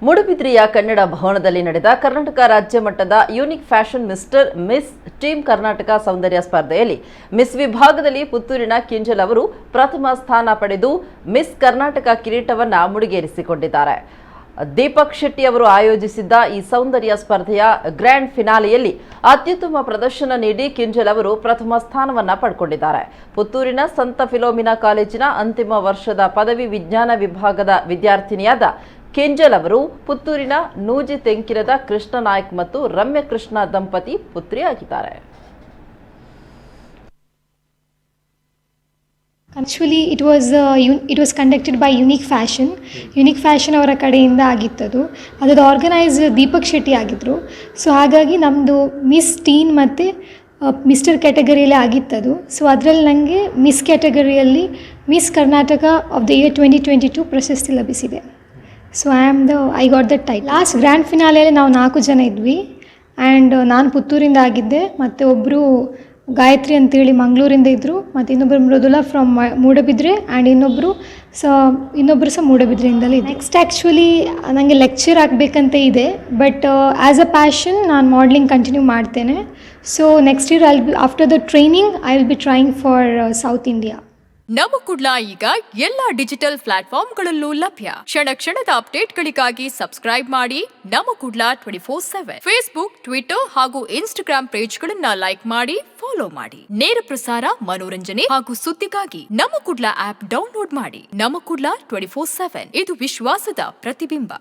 ಮೂಡುಬಿದ್ರಿಯ ಕನ್ನಡ ಭವನದಲ್ಲಿ ನಡೆದ ಕರ್ನಾಟಕ ರಾಜ್ಯ ಮಟ್ಟದ unique fashion miss teen Karnataka ಸೌಂದರ್ಯ ಸ್ಪರ್ಧೆಯಲ್ಲಿ ಮಿಸ್ ವಿಭಾಗದಲ್ಲಿ ಪುತ್ತೂರಿನ ಕಿಂಜಲ್ ಅವರು ಪ್ರಥಮ ಸ್ಥಾನ ಪಡೆದು ಮಿಸ್ ಕರ್ನಾಟಕ ಕಿರೀಟವನ್ನು ಮುಡಿಗೇರಿಸಿಕೊಂಡಿದ್ದಾರೆ. ದೀಪಕ್ ಶೆಟ್ಟಿ ಅವರು ಆಯೋಜಿಸಿದ್ದ ಈ ಸೌಂದರ್ಯ ಸ್ಪರ್ಧೆಯ ಗ್ರ್ಯಾಂಡ್ ಫಿನಾಲೆಯಲ್ಲಿ ಅತ್ಯುತ್ತಮ ಪ್ರದರ್ಶನ ನೀಡಿ ಕಿಂಜಲ್ ಅವರು ಪ್ರಥಮ ಸ್ಥಾನವನ್ನು ಪಡೆದುಕೊಂಡಿದ್ದಾರೆ. ಪುತ್ತೂರಿನ ಸಂತ ಫಿಲೋಮಿನಾ ಕಾಲೇಜಿನ ಅಂತಿಮ ವರ್ಷದ ಪದವಿ ವಿಜ್ಞಾನ ವಿಭಾಗದ ವಿದ್ಯಾರ್ಥಿನಿಯಾದ ಕಿಂಜಲ್ ಅವರು ಪುತ್ತೂರಿನ ನೂಜಿ ತೆಂಕಿರದ ಕೃಷ್ಣ ನಾಯ್ಕ್ ಮತ್ತು ರಮ್ಯ ಕೃಷ್ಣ ದಂಪತಿ ಪುತ್ರಿಯಾಗಿದ್ದಾರೆ. Actually, it was conducted by Unique Fashion ಅವರ ಕಡೆಯಿಂದ ಆಗಿತ್ತದು. ಅದರ ಆರ್ಗನೈಸರ್ ದೀಪಕ್ ಶೆಟ್ಟಿ ಆಗಿದ್ದರು. ಸೊ ಹಾಗಾಗಿ ನಮ್ಮದು ಮಿಸ್ ಟೀನ್ ಮತ್ತು ಮಿಸ್ಟರ್ ಕ್ಯಾಟಗರಿಯಲ್ಲಿ ಆಗಿತ್ತದು. ಸೊ ಅದರಲ್ಲಿ ನನಗೆ ಮಿಸ್ ಕ್ಯಾಟಗರಿಯಲ್ಲಿ miss Karnataka of the year 2022 ಪ್ರಶಸ್ತಿ ಲಭಿಸಿದೆ. So I got the title. Last grand ಫಿನಾಲೆಯಲ್ಲಿ ನಾವು 4 ಜನ ಇದ್ವಿ. ಆ್ಯಂಡ್ ನಾನು ಪುತ್ತೂರಿಂದ ಆಗಿದ್ದೆ, ಮತ್ತು ಒಬ್ಬರು ಗಾಯತ್ರಿ ಅಂತೇಳಿ ಮಂಗಳೂರಿಂದ ಇದ್ದರು, ಮತ್ತು ಇನ್ನೊಬ್ಬರು ಮೃದುಲಾ ಫ್ರಮ್ ಮೂಡಬಿದ್ರೆ, ಆ್ಯಂಡ್ ಇನ್ನೊಬ್ಬರು ಸಹ ಮೂಡಬಿದ್ರೆಯಿಂದಲೇ ಇದೆ. ನೆಕ್ಸ್ಟ್ ಆ್ಯಕ್ಚುಲಿ ನನಗೆ ಲೆಕ್ಚರ್ ಆಗಬೇಕಂತ ಇದೆ, ಬಟ್ ಆ್ಯಸ್ ಅ ಪ್ಯಾಷನ್ ನಾನು ಮಾಡಲಿಂಗ್ ಕಂಟಿನ್ಯೂ ಮಾಡ್ತೇನೆ. So next year after the training I will be trying for south India. ನಮ್ಮ ಕುಡ್ಲ ಈಗ ಎಲ್ಲ ಡಿಜಿಟಲ್ ಪ್ಲಾಟ್ಫಾರ್ಮ್ಗಳಲ್ಲೂ ಲಭ್ಯ. ಕ್ಷಣ ಕ್ಷಣದ ಅಪ್ಡೇಟ್ಗಳಿಗಾಗಿ ಸಬ್ಸ್ಕ್ರೈಬ್ ಮಾಡಿ ನಮ್ಮ ಕುಡ್ಲ 24/7. ಫೇಸ್ಬುಕ್, ಟ್ವಿಟರ್ ಹಾಗೂ ಇನ್ಸ್ಟಾಗ್ರಾಮ್ ಪೇಜ್ಗಳನ್ನ ಲೈಕ್ ಮಾಡಿ, ಫಾಲೋ ಮಾಡಿ. ನೇರ ಪ್ರಸಾರ, ಮನೋರಂಜನೆ ಹಾಗೂ ಸುದ್ದಿಗಾಗಿ ನಮ್ಮ ಕುಡ್ಲ ಆಪ್ ಡೌನ್ಲೋಡ್ ಮಾಡಿ. ನಮ್ಮ ಕುಡ್ಲ 24/7 ಇದು ವಿಶ್ವಾಸದ ಪ್ರತಿಬಿಂಬ.